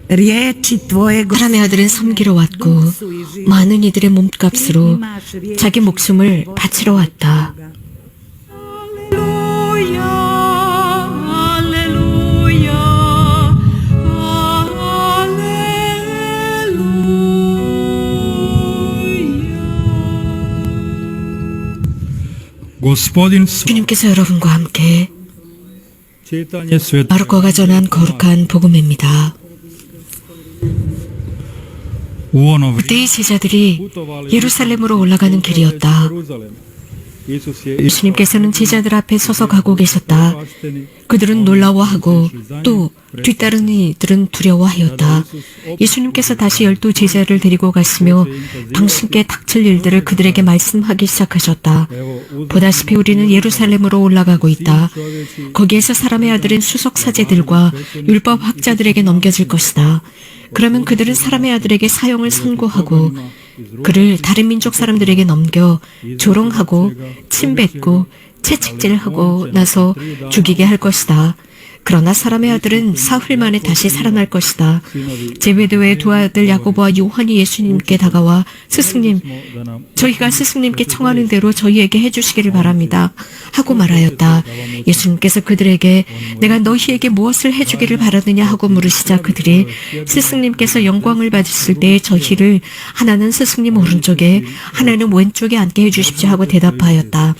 사람의 아들은 섬기러 왔고 많은 이들의 몸값으로 자기 목숨을 바치러 왔다. 주님께서 여러분과 함께 마르코가 전한 거룩한 복음입니다. 그때의 제자들이 예루살렘으로 올라가는 길이었다. 예수님께서는 제자들 앞에 서서 가고 계셨다. 그들은 놀라워하고 또 뒤따르는 이들은 두려워하였다. 예수님께서 다시 12 제자를 데리고 가시며 당신께 닥칠 일들을 그들에게 말씀하기 시작하셨다. 보다시피 우리는 예루살렘으로 올라가고 있다. 거기에서 사람의 아들은 수석 사제들과 율법 학자들에게 넘겨질 것이다. 그러면 그들은 사람의 아들에게 사형을 선고하고 그를 다른 민족 사람들에게 넘겨 조롱하고 침뱉고 채찍질하고 나서 죽이게 할 것이다. 그러나 사람의 아들은 사흘 만에 다시 살아날 것이다. 제베데오의 두 아들 야고보와 요한이 예수님께 다가와 스승님, 저희가 스승님께 청하는 대로 저희에게 해주시기를 바랍니다 하고 말하였다. 예수님께서 그들에게 내가 너희에게 무엇을 해주기를 바라느냐 하고 물으시자 그들이 스승님께서 영광을 받으실 때에 저희를 하나는 스승님 오른쪽에 하나는 왼쪽에 앉게 해주십시오 하고 대답하였다.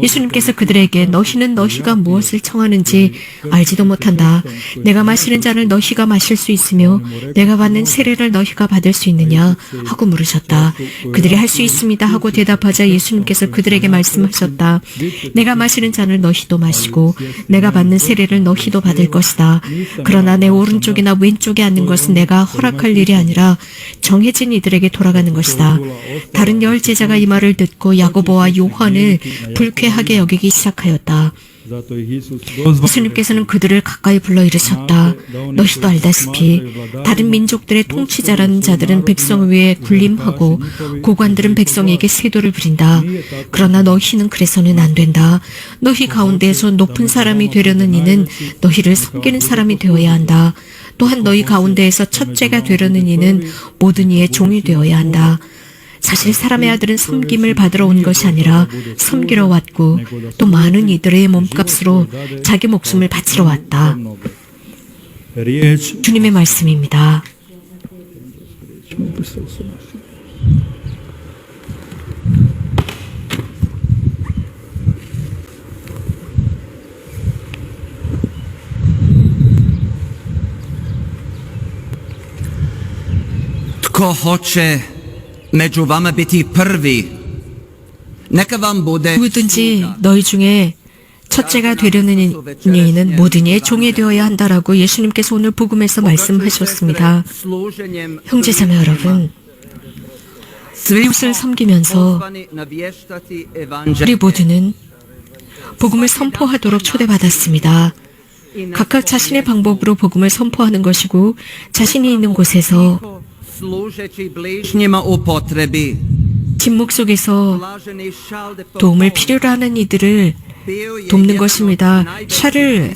예수님께서 그들에게 너희는 너희가 무엇을 청하는지 알지도 못한다. 내가 마시는 잔을 너희가 마실 수 있으며 내가 받는 세례를 너희가 받을 수 있느냐 하고 물으셨다. 그들이 할 수 있습니다 하고 대답하자 예수님께서 그들에게 말씀하셨다. 내가 마시는 잔을 너희도 마시고 내가 받는 세례를 너희도 받을 것이다. 그러나 내 오른쪽이나 왼쪽에 앉는 것은 내가 허락할 일이 아니라 정해진 이들에게 돌아가는 것이다. 다른 10 제자가 이 말을 듣고 야고보와 요한을 불쾌하게 여기기 시작하였다. 예수님께서는 그들을 가까이 불러 이르셨다. 너희도 알다시피 다른 민족들의 통치자라는 자들은 백성 위에 군림하고 고관들은 백성에게 세도를 부린다. 그러나 너희는 그래서는 안 된다. 너희 가운데에서 높은 사람이 되려는 이는 너희를 섬기는 사람이 되어야 한다. 또한 너희 가운데에서 첫째가 되려는 이는 모든 이의 종이 되어야 한다. 사실 사람의 아들은 섬김을 받으러 온 것이 아니라 섬기러 왔고 또 많은 이들의 몸값으로 자기 목숨을 바치러 왔다. 주님의 말씀입니다. Tko hoće među vama biti prvi, neka vam bude 누구든지 너희 중에 첫째가 되려는 이는 모든 이의 종이 되어야 한다라고 예수님께서 오늘 복음에서 말씀하셨습니다. 형제자매 여러분, 이웃을 섬기면서 우리 모두는 복음을 선포하도록 초대받았습니다. 각각 자신의 방법으로 복음을 선포하는 것이고 자신이 있는 곳에서 침묵 속에서 도움을 필요로 하는 이들을 돕는 것입니다. 샤를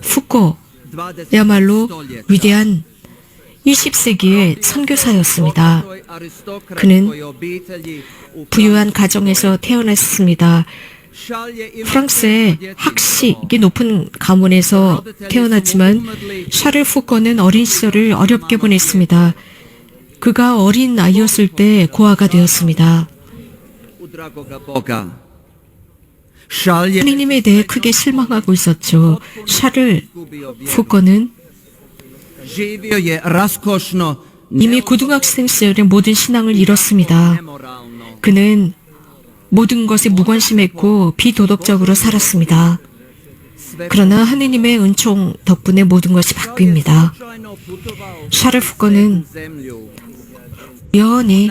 푸코야말로 위대한 20세기의 선교사였습니다. 그는 부유한 가정에서 태어났습니다. 프랑스의 학식이 높은 가문에서 태어났지만 샤를 푸코는 어린 시절을 어렵게 보냈습니다. 그가 어린 아이였을 때 고아가 되었습니다. 하느님에 대해 크게 실망하고 있었죠. 샤를 푸코는 이미 고등학생 시절에 모든 신앙을 잃었습니다. 그는 모든 것에 무관심했고 비도덕적으로 살았습니다. 그러나 하느님의 은총 덕분에 모든 것이 바뀝니다. 샤를 푸코는 여원히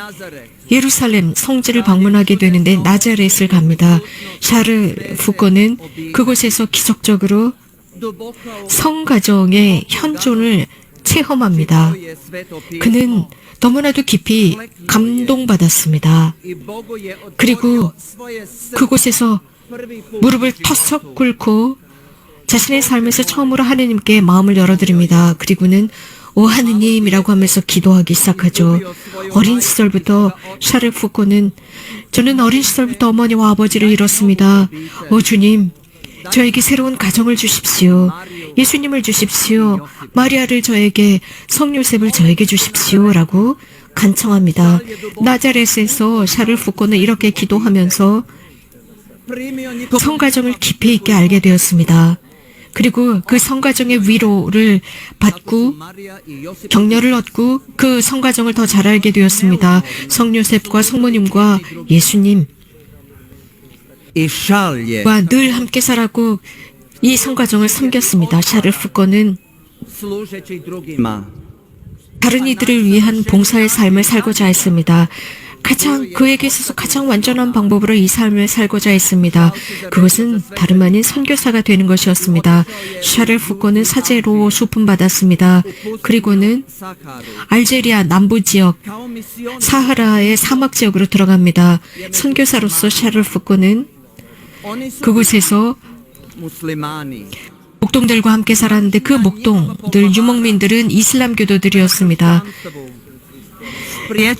예루살렘 성지를 방문하게 되는데 나자렛을 갑니다. 샤를 푸코는 그곳에서 기적적으로 성가정의 현존을 체험합니다. 그는 너무나도 깊이 감동받았습니다. 그리고 그곳에서 무릎을 터석 꿇고 자신의 삶에서 처음으로 하느님께 마음을 열어드립니다. 그리고는 오 하느님이라고 하면서 기도하기 시작하죠. 어린 시절부터 샤를 푸코는 저는 어린 시절부터 어머니와 아버지를 잃었습니다. 오 주님, 저에게 새로운 가정을 주십시오. 예수님을 주십시오. 마리아를 저에게, 성요셉을 저에게 주십시오. 라고 간청합니다. 나자렛에서 샤를 푸코는 이렇게 기도하면서 성가정을 깊이 있게 알게 되었습니다. 그리고 그 성가정의 위로를 받고 격려를 얻고 그 성가정을 더 잘 알게 되었습니다. 성요셉과 성모님과 예수님 I šalje 와 늘 함께 살았고 이 성가정을 섬겼습니다. 샤를 푸코는 služeći drugima. 다른 이들을 위한 봉사의 삶을 살고자 했습니다. 그에게 있어서 가장 완전한 방법으로 이 삶을 살고자 했습니다. 그것은 다름 아닌 선교사가 되는 것이었습니다. 샤를 푸코는 사제로 소품받았습니다. 그리고는 알제리아 남부 지역 사하라의 사막 지역으로 들어갑니다. 선교사로서 샤를 푸코는 그곳에서 Muslimani. 목동들과 함께 살았는데 그 목동들 유목민들은 이슬람 교도들이었습니다.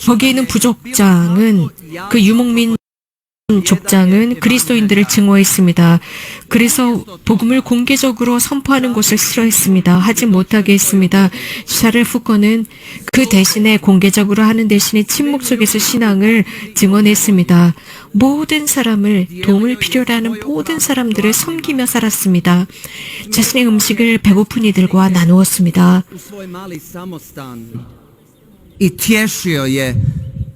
거기에 있는 부족장은 그 유목민 족장은 그리스도인들을 증오했습니다. 그래서 복음을 공개적으로 선포하는 것을 싫어했습니다. 하지 못하게 했습니다. 샤를 푸코는 그 대신에 공개적으로 하는 대신에 침묵 속에서 신앙을 증언했습니다. 모든 사람을, 도움을 필요로 하는 모든 사람들을 섬기며 살았습니다. 자신의 음식을 배고픈 이들과 나누었습니다. U svoj mali samostan. I tješio je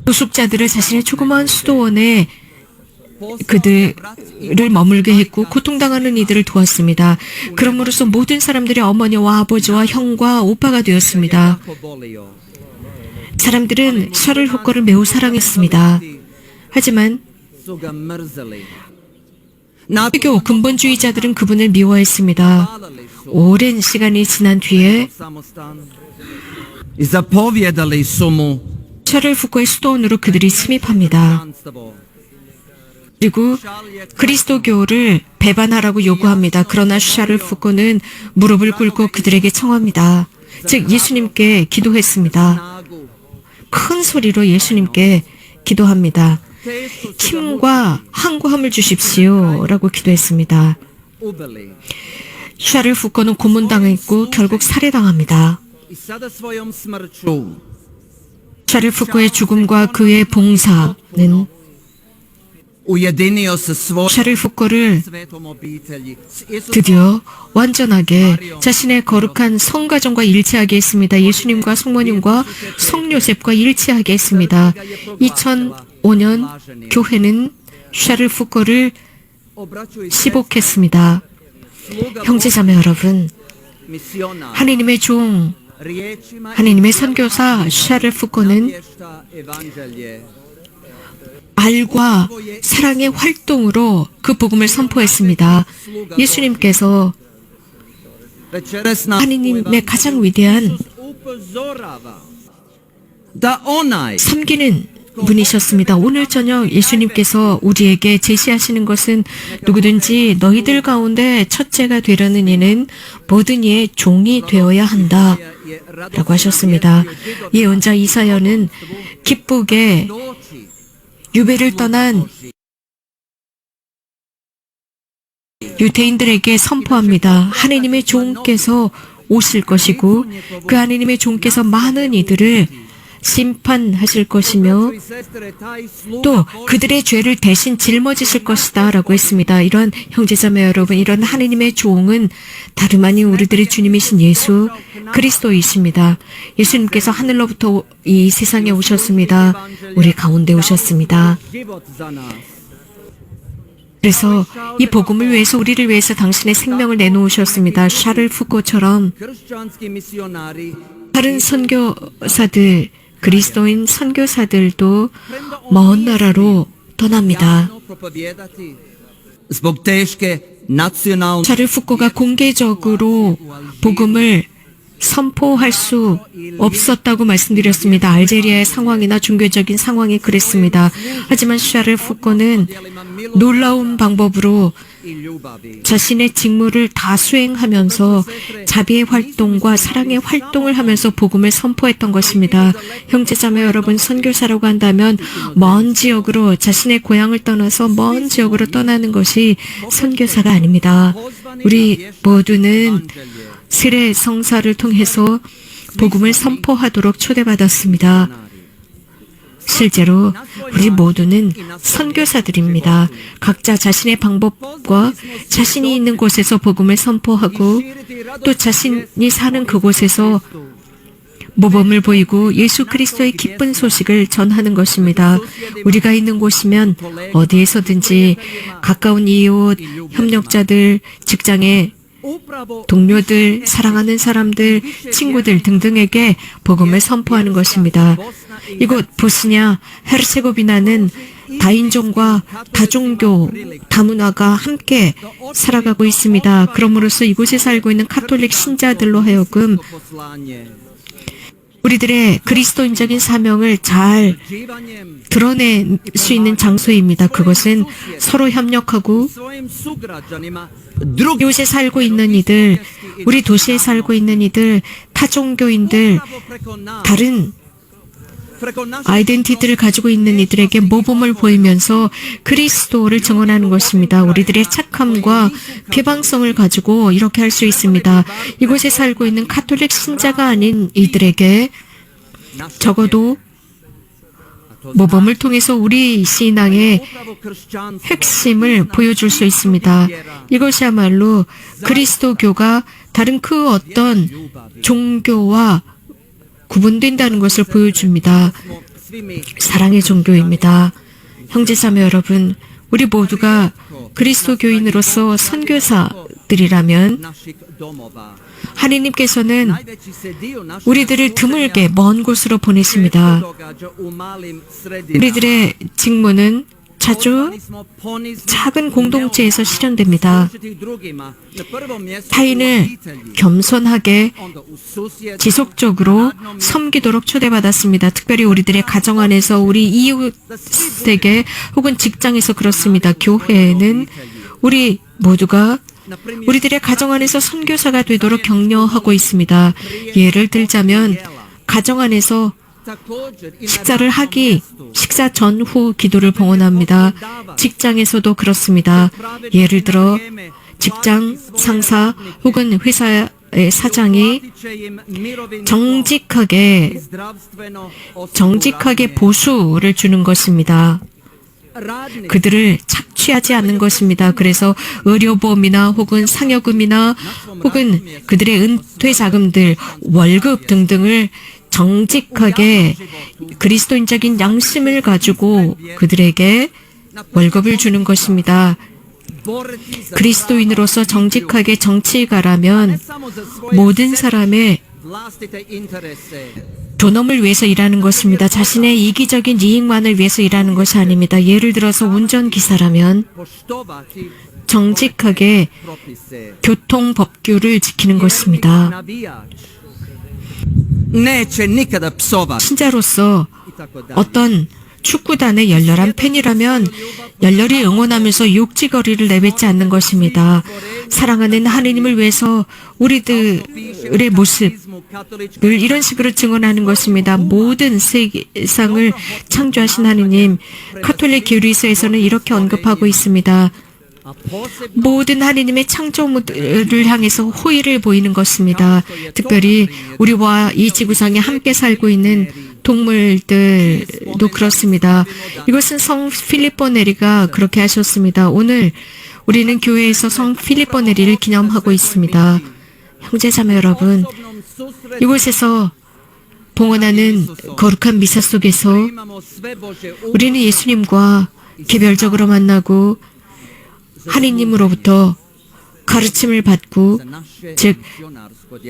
노숙자들을 자신의 조그마한 수도원에 그들을 머물게 했고 고통당하는 이들을 도왔습니다. 그럼으로써 모든 사람들이 어머니와 아버지와 형과 오빠가 되었습니다. pobolio. 사람들은 샤를 푸코를 매우 사랑했습니다. 하지만 Su ga mrzeli. 회교 근본주의자들은 그분을 미워했습니다. 오랜 시간이 지난 뒤에 Samostan. I zapovjedali su mu 샤를 푸코의 수도원으로 그들이 침입합니다. stranstvo. 그리고 그리스도교를 배반하라고 요구합니다. 그러나 샤를 푸코는 무릎을 꿇고 그들에게 청합니다. 즉 예수님께 기도했습니다. Nagu. 큰 소리로 예수님께 기도합니다. 힘과 항구함을 주십시오 라고 기도했습니다. Ubili. 샤를 푸코는 고문당했고 결국 살해당합니다. I sada svojom smrću 샤를 푸코의 죽음과 그의 봉사는 ujedinio se svojom 샤를 푸코를 svetom obitelji. S Isusom 드디어 완전하게 자신의 거룩한 성가정과 일치하게 했습니다. 예수님과 성모님과 성요셉과 일치하게 했습니다. 2005년 교회는 샤를 푸코를 obraćuj se 시복했습니다. sluga 형제자매 여러분, misionar. 하느님의 종, Riječima 하느님의 선교사 샤를 푸코는 vješta evanđelje. 알과 사랑의 활동으로 그 복음을 선포했습니다. 예수님께서 Večeras nas 하느님의 가장 위대한 upozorava da onaj 섬기는 분이셨습니다. 오늘 저녁 예수님께서 우리에게 제시하시는 것은 누구든지 너희들 가운데 첫째가 되려는 이는 모든 이의 종이 되어야 한다 라고 하셨습니다. 예언자 이사야는 기쁘게 유배를 떠난 유대인들에게 선포합니다. 하느님의 종께서 오실 것이고 그 하느님의 종께서 많은 이들을 심판하실 것이며 또 그들의 죄를 대신 짊어지실 것이다 라고 했습니다. 이런 형제자매 여러분, 이런 하느님의 종은 다름 아닌 우리들의 주님이신 예수 그리스도이십니다. 예수님께서 하늘로부터 이 세상에 오셨습니다. 우리 가운데 오셨습니다. 그래서 이 복음을 위해서, 우리를 위해서 당신의 생명을 내놓으셨습니다. 샤를 푸코처럼 kršćanski misionari 다른 선교사들, 그리스도인 선교사들도 먼 나라로 떠납니다. javno propovijedati zbog teške nacionalne 샤를 푸코가 공개적으로 복음을 선포할 수 없었다고 말씀드렸습니다. 알제리아의 상황이나 종교적인 상황이 그랬습니다. 하지만 샤를 푸코는 놀라운 방법으로 자신의 직무를 다 수행하면서 자비의 활동과 사랑의 활동을 하면서 복음을 선포했던 것입니다. 형제자매 여러분, 선교사라고 한다면 먼 지역으로, 자신의 고향을 떠나서 먼 지역으로 떠나는 것이 선교사가 아닙니다. 우리 모두는 세례 성사를 통해서 복음을 선포하도록 초대받았습니다. 실제로 우리 모두는 선교사들입니다. 각자 자신의 방법과 자신이 있는 곳에서 복음을 선포하고 또 자신이 사는 그곳에서 모범을 보이고 예수 그리스도의 기쁜 소식을 전하는 것입니다. 우리가 있는 곳이면 어디에서든지 가까운 이웃, 협력자들, 직장의 동료들, 사랑하는 사람들, 친구들 등등에게 복음을 선포하는 것입니다. 이곳 보스니아 헤르체고비나는 다인종과 다종교, 다문화가 함께 살아가고 있습니다. 그러므로서 이곳에 살고 있는 카톨릭 신자들로 하여금 우리들의 그리스도인적인 사명을 잘 드러낼 수 있는 장소입니다. 그것은 서로 협력하고 이곳에 살고 있는 이들, 우리 도시에 살고 있는 이들, 타종교인들, 다른 아이덴티티를 가지고 있는 이들에게 모범을 보이면서 그리스도를 증언하는 것입니다. 우리들의 착함과 개방성을 가지고 이렇게 할 수 있습니다. 이곳에 살고 있는 카톨릭 신자가 아닌 이들에게 적어도 모범을 통해서 우리 신앙의 핵심을 보여줄 수 있습니다. 이것이야말로 그리스도교가 다른 그 어떤 종교와 구분된다는 것을 보여줍니다. 사랑의 종교입니다. 형제자매 여러분, 우리 모두가 그리스도교인으로서 선교사들이라면 하느님께서는 우리들을 드물게 먼 곳으로 보내십니다. 우리들의 직무는 자주 작은 공동체에서 실현됩니다. 타인을 겸손하게 지속적으로 섬기도록 초대받았습니다. 특별히 우리들의 가정 안에서 우리 이웃에게 혹은 직장에서 그렇습니다. 교회는 우리 모두가 우리들의 가정 안에서 선교사가 되도록 격려하고 있습니다. 예를 들자면 가정 안에서 식사 전후 기도를 봉헌합니다. 직장에서도 그렇습니다. 예를 들어 직장 상사 혹은 회사의 사장이 정직하게 보수를 주는 것입니다. 그들을 착취하지 않는 것입니다. 그래서 의료보험이나 혹은 상여금이나 혹은 그들의 은퇴 자금들, 월급 등등을 정직하게 그리스도인적인 양심을 가지고 그들에게 월급을 주는 것입니다. 그리스도인으로서 정직하게 정치가라면 모든 사람의 존엄을 위해서 일하는 것입니다. 자신의 이기적인 이익만을 위해서 일하는 것이 아닙니다. 예를 들어서 운전기사라면 정직하게 교통법규를 지키는 것입니다. 신자로서 어떤 축구단의 열렬한 팬이라면 열렬히 응원하면서 욕지거리를 내뱉지 않는 것입니다. 사랑하는 하느님을 위해서 우리들의 모습을 이런 식으로 증언하는 것입니다. 모든 세상을 창조하신 하느님, 카톨릭 교리서에서는 이렇게 언급하고 있습니다. 모든 하느님의 창조물을 향해서 호의를 보이는 것입니다. 특별히 우리와 이 지구상에 함께 살고 있는 동물들도 그렇습니다. 이것은 성 필리포 네리가 그렇게 하셨습니다. 오늘 우리는 교회에서 성 필리포 네리를 기념하고 있습니다. 형제자매 여러분, 이곳에서 봉헌하는 거룩한 미사 속에서 우리는 예수님과 개별적으로 만나고 하느님으로부터 가르침을 받고, 즉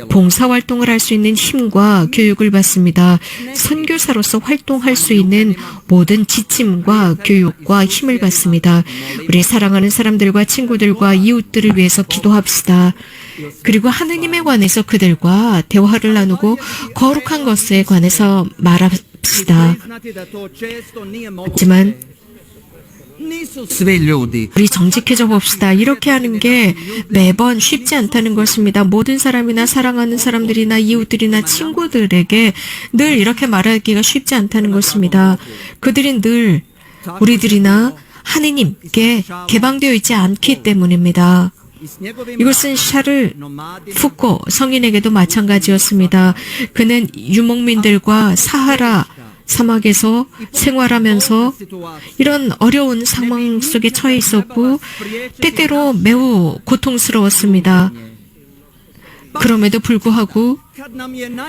봉사활동을 할 수 있는 힘과 교육을 받습니다. 선교사로서 활동할 수 있는 모든 지침과 교육과 힘을 받습니다. 우리 사랑하는 사람들과 친구들과 이웃들을 위해서 기도합시다. 그리고 하느님에 관해서 그들과 대화를 나누고 거룩한 것에 관해서 말합시다. 하지만 우리 정직해져 봅시다. 이렇게 하는 게 매번 쉽지 않다는 것입니다. 모든 사람이나 사랑하는 사람들이나 이웃들이나 친구들에게 늘 이렇게 말하기가 쉽지 않다는 것입니다. 그들이 늘 우리들이나 하느님께 개방되어 있지 않기 때문입니다. 이것은 샤를 푸코 성인에게도 마찬가지였습니다. 그는 유목민들과 사하라 사막에서 생활하면서 이런 어려운 상황 속에 처해 있었고 때때로 매우 고통스러웠습니다. 그럼에도 불구하고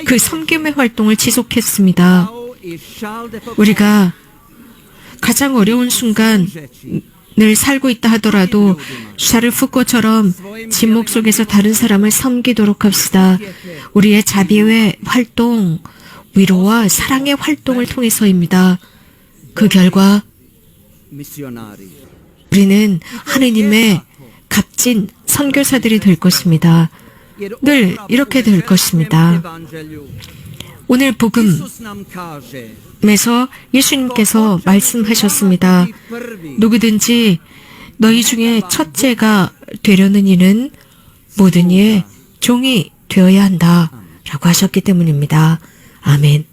그 섬김의 활동을 지속했습니다. 우리가 가장 어려운 순간을 살고 있다 하더라도 샤를 푸코처럼 침묵 속에서 다른 사람을 섬기도록 합시다. 우리의 자비의 활동, 위로와 사랑의 활동을 통해서입니다. 그 결과 우리는 하느님의 값진 선교사들이 될 것입니다. 늘 이렇게 될 것입니다. 오늘 복음에서 예수님께서 말씀하셨습니다. 누구든지 너희 중에 첫째가 되려는 이는 모든 이의 종이 되어야 한다 라고 하셨기 때문입니다. 아멘.